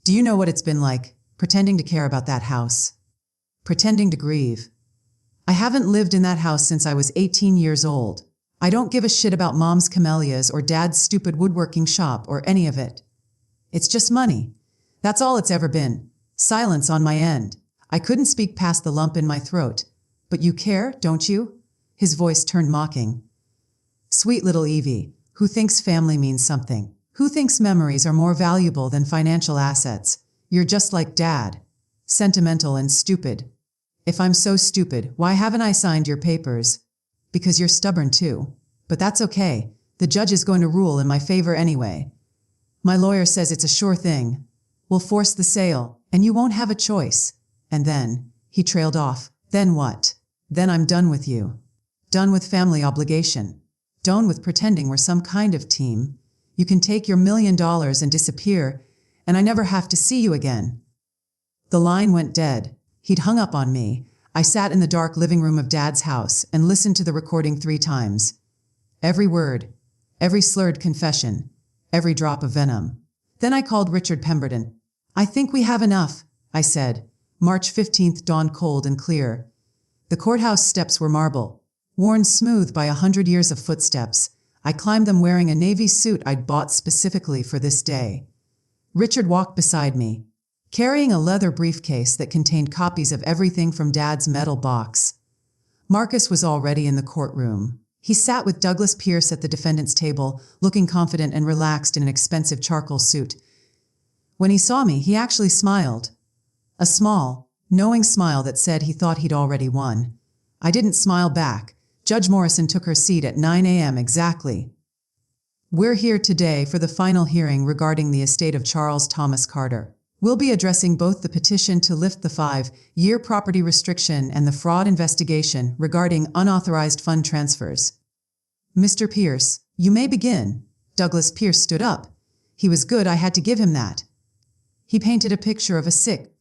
Do you know what it's been like, pretending to care about that house? Pretending to grieve. I haven't lived in that house since I was 18 years old. I don't give a shit about mom's camellias or dad's stupid woodworking shop or any of it. It's just money. That's all it's ever been. Silence on my end. I couldn't speak past the lump in my throat. But you care, don't you? His voice turned mocking. Sweet little Evie, who thinks family means something. Who thinks memories are more valuable than financial assets? You're just like Dad. Sentimental and stupid. If I'm so stupid, why haven't I signed your papers? Because you're stubborn too. But that's okay. The judge is going to rule in my favor anyway. My lawyer says it's a sure thing. We'll force the sale, and you won't have a choice. And then, he trailed off. Then what? Then I'm done with you. Done with family obligation. Done with pretending we're some kind of team. You can take your $1 million and disappear, and I never have to see you again. The line went dead. He'd hung up on me. I sat in the dark living room of Dad's house and listened to the recording 3 times. Every word, every slurred confession, every drop of venom. Then I called Richard Pemberton. I think we have enough, I said. March 15th dawned cold and clear. The courthouse steps were marble, worn smooth by 100 years of footsteps. I climbed them wearing a navy suit I'd bought specifically for this day. Richard walked beside me, carrying a leather briefcase that contained copies of everything from Dad's metal box. Marcus was already in the courtroom. He sat with Douglas Pierce at the defendant's table, looking confident and relaxed in an expensive charcoal suit. When he saw me, he actually smiled. A small, knowing smile that said he thought he'd already won. I didn't smile back. Judge Morrison took her seat at 9 a.m. exactly. We're here today for the final hearing regarding the estate of Charles Thomas Carter. We'll be addressing both the petition to lift the 5-year property restriction and the fraud investigation regarding unauthorized fund transfers. Mr. Pierce, you may begin. Douglas Pierce stood up. He was good, I had to give him that. He painted a picture of a sick,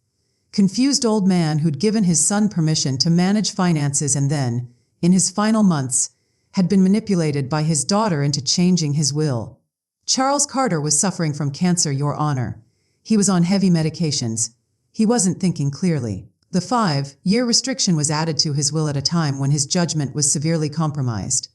confused old man who'd given his son permission to manage finances and then, in his final months, had been manipulated by his daughter into changing his will. Charles Carter was suffering from cancer, Your Honor. He was on heavy medications. He wasn't thinking clearly. The 5-year restriction was added to his will at a time when his judgment was severely compromised.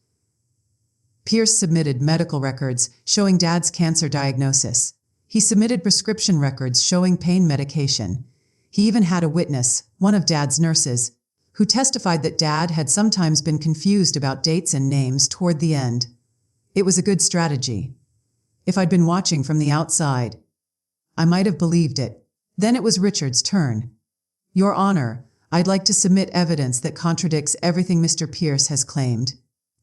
Pierce submitted medical records showing Dad's cancer diagnosis. He submitted prescription records showing pain medication. He even had a witness, one of Dad's nurses, who testified that Dad had sometimes been confused about dates and names toward the end. It was a good strategy. If I'd been watching from the outside, I might have believed it. Then it was Richard's turn. Your Honor, I'd like to submit evidence that contradicts everything Mr. Pierce has claimed.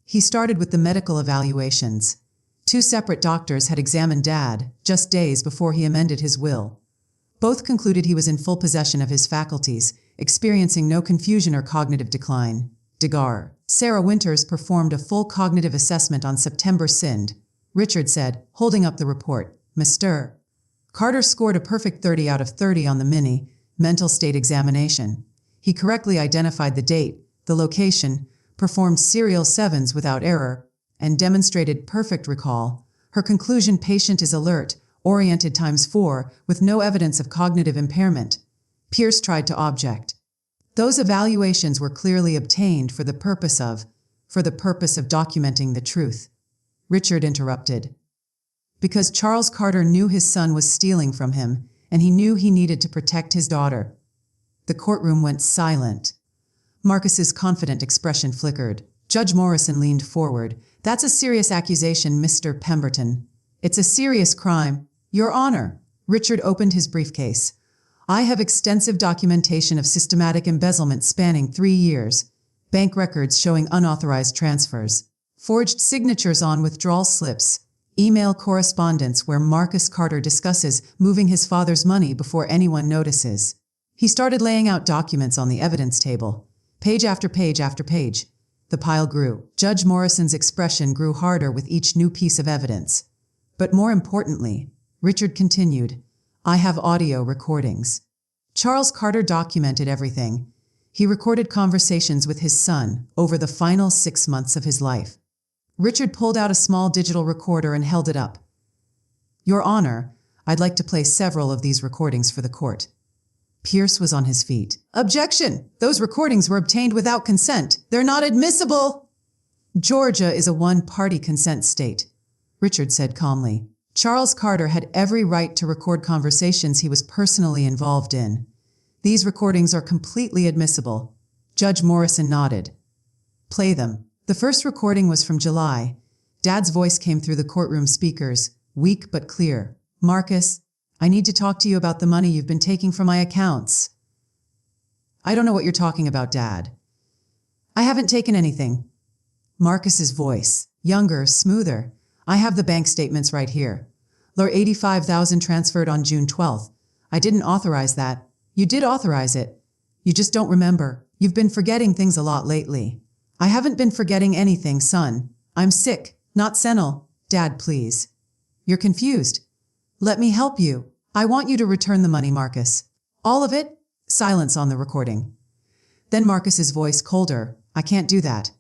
He started with the medical evaluations. 2 separate doctors had examined Dad just days before he amended his will. Both concluded he was in full possession of his faculties, experiencing no confusion or cognitive decline. Degar. Sarah Winters performed a full cognitive assessment on September Sind. Richard said, holding up the report, Mr. Carter scored a perfect 30 out of 30 on the mini mental state examination. He correctly identified the date, the location, performed serial 7s without error, and demonstrated perfect recall. Her conclusion: patient is alert, oriented ×4, with no evidence of cognitive impairment. Pierce tried to object. Those evaluations were clearly obtained for the purpose of documenting the truth. Richard interrupted. Because Charles Carter knew his son was stealing from him, and he knew he needed to protect his daughter. The courtroom went silent. Marcus's confident expression flickered. Judge Morrison leaned forward. That's a serious accusation, Mr. Pemberton. It's a serious crime. Your Honor. Richard opened his briefcase. I have extensive documentation of systematic embezzlement spanning 3 years. Bank records showing unauthorized transfers. Forged signatures on withdrawal slips. Email correspondence where Marcus Carter discusses moving his father's money before anyone notices. He started laying out documents on the evidence table. Page after page after page. The pile grew. Judge Morrison's expression grew harder with each new piece of evidence. But more importantly, Richard continued, I have audio recordings. Charles Carter documented everything. He recorded conversations with his son over the final 6 months of his life. Richard pulled out a small digital recorder and held it up. Your Honor, I'd like to play several of these recordings for the court. Pierce was on his feet. Objection! Those recordings were obtained without consent. They're not admissible! Georgia is a one-party consent state, Richard said calmly. Charles Carter had every right to record conversations he was personally involved in. These recordings are completely admissible. Judge Morrison nodded. Play them. The first recording was from July. Dad's voice came through the courtroom speakers, weak but clear. Marcus, I need to talk to you about the money you've been taking from my accounts. I don't know what you're talking about, Dad. I haven't taken anything. Marcus's voice, younger, smoother. I have the bank statements right here. Lure $85,000 transferred on June 12th. I didn't authorize that. You did authorize it. You just don't remember. You've been forgetting things a lot lately. I haven't been forgetting anything, son. I'm sick, not senile. Dad, please. You're confused. Let me help you. I want you to return the money, Marcus. All of it? Silence on the recording. Then Marcus's voice colder. I can't do that.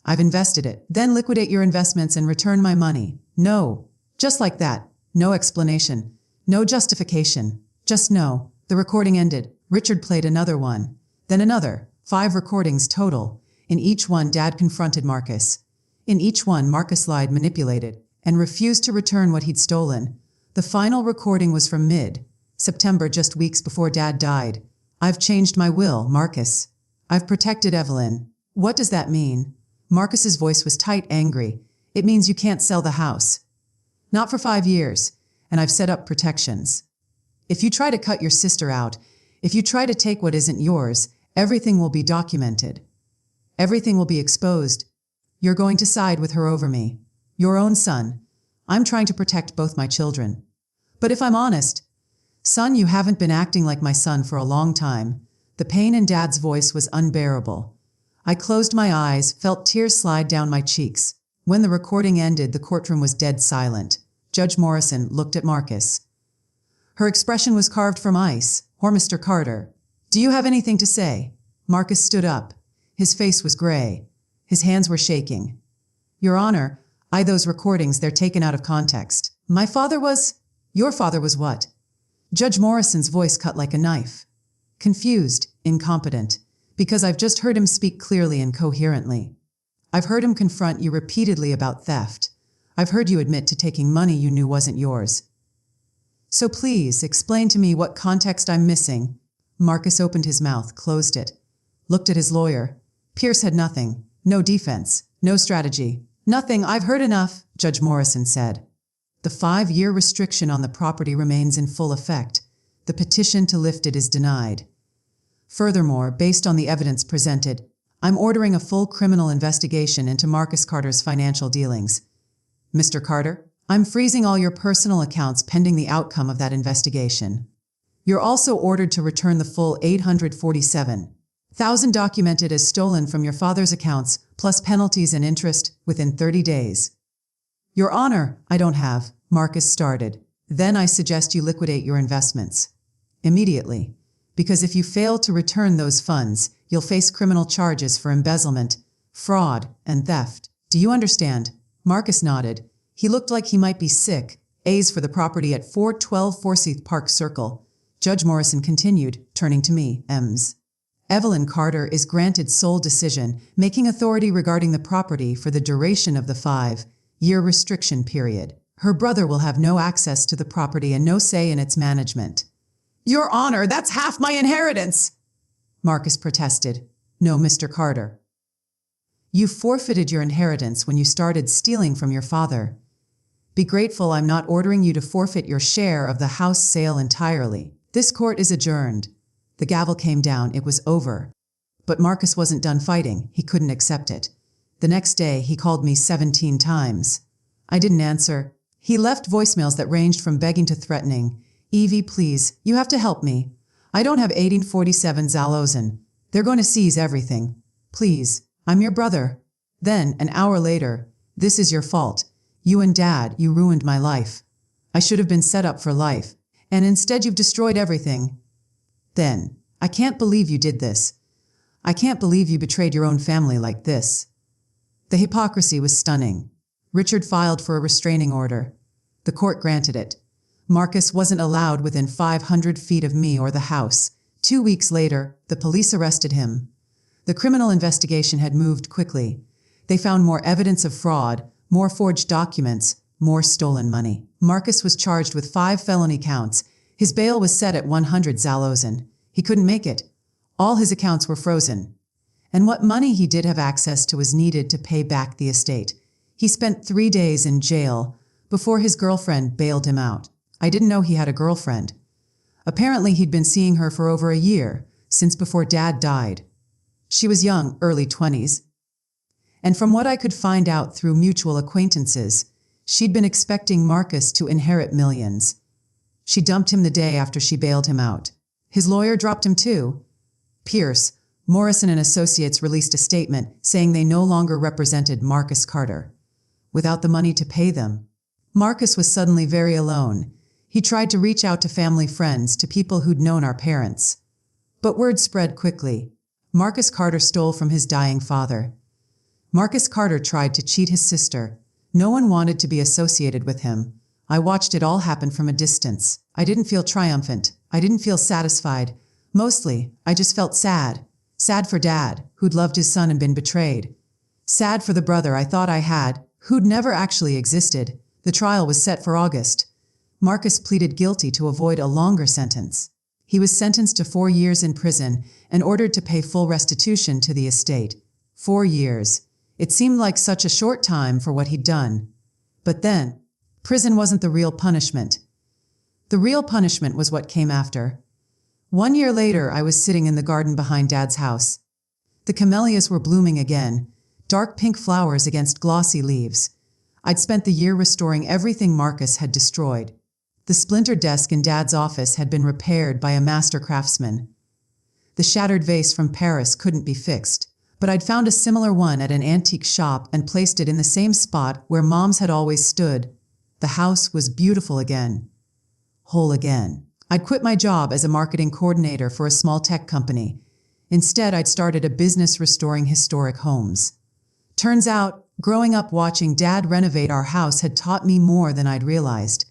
I've invested it. Then liquidate your investments and return my money. No. Just like that. No explanation. No justification. Just no. The recording ended. Richard played another one. Then another. 5 recordings total. In each one, Dad confronted Marcus. In each one, Marcus lied, manipulated, and refused to return what he'd stolen. The final recording was from mid-September, just weeks before Dad died. I've changed my will, Marcus. I've protected Evelyn. What does that mean? Marcus's voice was tight, angry. It means you can't sell the house. Not for 5 years, and I've set up protections. If you try to cut your sister out, if you try to take what isn't yours, everything will be documented. Everything will be exposed. You're going to side with her over me. Your own son. I'm trying to protect both my children. But if I'm honest, son, you haven't been acting like my son for a long time. The pain in Dad's voice was unbearable. I closed my eyes, felt tears slide down my cheeks. When the recording ended, the courtroom was dead silent. Judge Morrison looked at Marcus. Her expression was carved from ice. Or Mr. Carter. Do you have anything to say? Marcus stood up. His face was gray. His hands were shaking. Your Honor, those recordings, they're taken out of context. My father was… Your father was what? Judge Morrison's voice cut like a knife. Confused, incompetent, because I've just heard him speak clearly and coherently. I've heard him confront you repeatedly about theft. I've heard you admit to taking money you knew wasn't yours. So please, explain to me what context I'm missing. Marcus opened his mouth, closed it, looked at his lawyer. Pierce had nothing. No defense. No strategy. Nothing. I've heard enough, Judge Morrison said. The 5-year restriction on the property remains in full effect. The petition to lift it is denied. Furthermore, based on the evidence presented, I'm ordering a full criminal investigation into Marcus Carter's financial dealings. Mr. Carter, I'm freezing all your personal accounts pending the outcome of that investigation. You're also ordered to return the full $847,000 documented as stolen from your father's accounts, plus penalties and interest, within 30 days. Your Honor, I don't have, Marcus started. Then I suggest you liquidate your investments. Immediately. Because if you fail to return those funds, you'll face criminal charges for embezzlement, fraud, and theft. Do you understand? Marcus nodded. He looked like he might be sick. A's for the property at 412 Forsyth Park Circle. Judge Morrison continued, turning to me. M's. Evelyn Carter is granted sole decision, making authority regarding the property for the duration of the 5-year restriction period. Her brother will have no access to the property and no say in its management. Your Honor, that's half my inheritance! Marcus protested. No, Mr. Carter. You forfeited your inheritance when you started stealing from your father. Be grateful I'm not ordering you to forfeit your share of the house sale entirely. This court is adjourned. The gavel came down. It was over. But Marcus wasn't done fighting. He couldn't accept it. The next day, he called me 17 times. I didn't answer. He left voicemails that ranged from begging to threatening. Evie, please, you have to help me. I don't have 1847 Zalozen. They're going to seize everything. Please, I'm your brother. Then, an hour later, "This is your fault. You and Dad, you ruined my life. I should have been set up for life. And instead you've destroyed everything. Then, I can't believe you did this. I can't believe you betrayed your own family like this." The hypocrisy was stunning. Richard filed for a restraining order. The court granted it. Marcus wasn't allowed within 500 feet of me or the house. 2 weeks later, the police arrested him. The criminal investigation had moved quickly. They found more evidence of fraud, more forged documents, more stolen money. Marcus was charged with 5 felony counts. His bail was set at 100 Zalozen. He couldn't make it. All his accounts were frozen. And what money he did have access to was needed to pay back the estate. He spent 3 days in jail before his girlfriend bailed him out. I didn't know he had a girlfriend. Apparently he'd been seeing her for over a year, since before Dad died. She was young, early 20s. And from what I could find out through mutual acquaintances, she'd been expecting Marcus to inherit millions. She dumped him the day after she bailed him out. His lawyer dropped him too. Pierce, Morrison and Associates released a statement saying they no longer represented Marcus Carter. Without the money to pay them, Marcus was suddenly very alone. He tried to reach out to family friends, to people who'd known our parents. But word spread quickly. Marcus Carter stole from his dying father. Marcus Carter tried to cheat his sister. No one wanted to be associated with him. I watched it all happen from a distance. I didn't feel triumphant. I didn't feel satisfied. Mostly, I just felt sad. Sad for Dad, who'd loved his son and been betrayed. Sad for the brother I thought I had, who'd never actually existed. The trial was set for August. Marcus pleaded guilty to avoid a longer sentence. He was sentenced to 4 years in prison and ordered to pay full restitution to the estate. 4 years. It seemed like such a short time for what he'd done. But then, prison wasn't the real punishment. The real punishment was what came after. 1 year later, I was sitting in the garden behind Dad's house. The camellias were blooming again, dark pink flowers against glossy leaves. I'd spent the year restoring everything Marcus had destroyed. The splintered desk in Dad's office had been repaired by a master craftsman. The shattered vase from Paris couldn't be fixed, but I'd found a similar one at an antique shop and placed it in the same spot where Mom's had always stood. The house was beautiful again. Whole again. I'd quit my job as a marketing coordinator for a small tech company. Instead, I'd started a business restoring historic homes. Turns out, growing up watching Dad renovate our house had taught me more than I'd realized.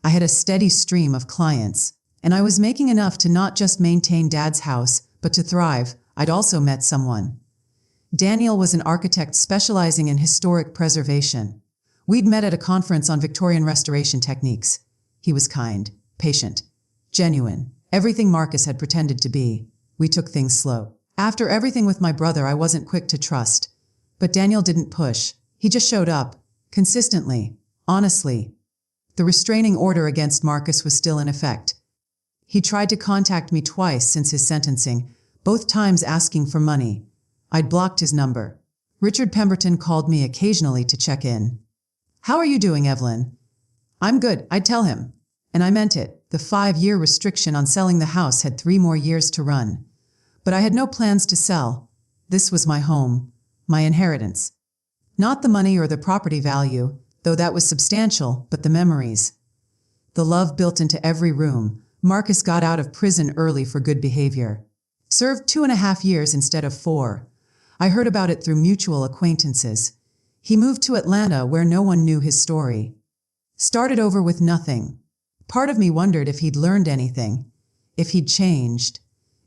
I had a steady stream of clients, and I was making enough to not just maintain Dad's house, but to thrive. I'd also met someone. Daniel was an architect specializing in historic preservation. We'd met at a conference on Victorian restoration techniques. He was kind, patient, genuine, everything Marcus had pretended to be. We took things slow. After everything with my brother, I wasn't quick to trust. But Daniel didn't push. He just showed up, consistently, honestly. The restraining order against Marcus was still in effect. He tried to contact me twice since his sentencing, both times asking for money. I'd blocked his number. Richard Pemberton called me occasionally to check in. "How are you doing, Evelyn?" "I'm good," I'd tell him. And I meant it. The 5-year restriction on selling the house had 3 more years to run. But I had no plans to sell. This was my home, my inheritance. Not the money or the property value, though that was substantial, but the memories. The love built into every room. Marcus got out of prison early for good behavior. Served 2.5 years instead of 4. I heard about it through mutual acquaintances. He moved to Atlanta where no one knew his story. Started over with nothing. Part of me wondered if he'd learned anything, if he'd changed,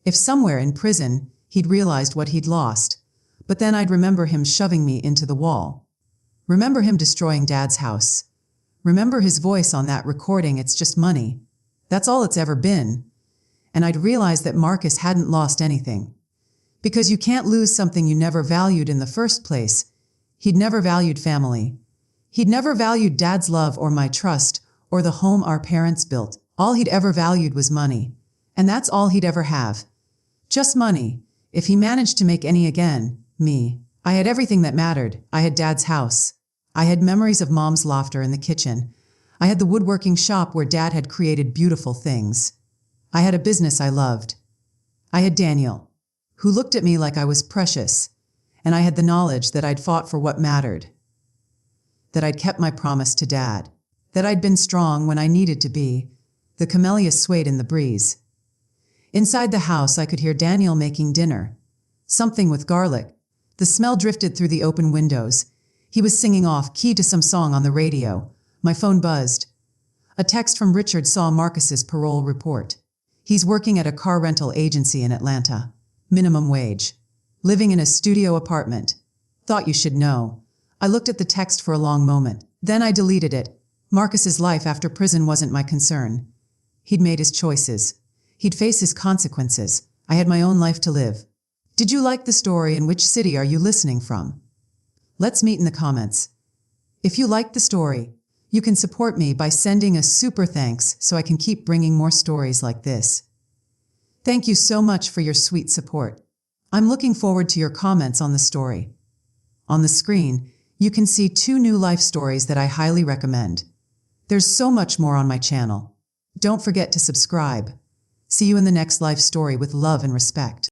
if somewhere in prison he'd realized what he'd lost. But then I'd remember him shoving me into the wall. Remember him destroying Dad's house. Remember his voice on that recording, "It's just money. That's all it's ever been." And I'd realized that Marcus hadn't lost anything. Because you can't lose something you never valued in the first place. He'd never valued family. He'd never valued Dad's love or my trust or the home our parents built. All he'd ever valued was money. And that's all he'd ever have. Just money. If he managed to make any again, me. I had everything that mattered. I had Dad's house. I had memories of Mom's laughter in the kitchen. I had the woodworking shop where Dad had created beautiful things. I had a business I loved. I had Daniel, who looked at me like I was precious. and I had the knowledge that I'd fought for what mattered, that I'd kept my promise to Dad, that I'd been strong when I needed to be. The camellias swayed in the breeze. Inside the house, I could hear Daniel making dinner. Something with garlic. The smell drifted through the open windows. He was singing off key to some song on the radio. My phone buzzed. A text from Richard saw Marcus's parole report. He's working at a car rental agency in Atlanta. Minimum wage. Living in a studio apartment. Thought you should know. I looked at the text for a long moment. Then I deleted it. Marcus's life after prison wasn't my concern. He'd made his choices. He'd face his consequences. I had my own life to live. Did you like the story, and which city are you listening from? Let's meet in the comments. If you liked the story, you can support me by sending a super thanks so I can keep bringing more stories like this. Thank you so much for your sweet support. I'm looking forward to your comments on the story. On the screen, you can see 2 new life stories that I highly recommend. There's so much more on my channel. Don't forget to subscribe. See you in the next life story with love and respect.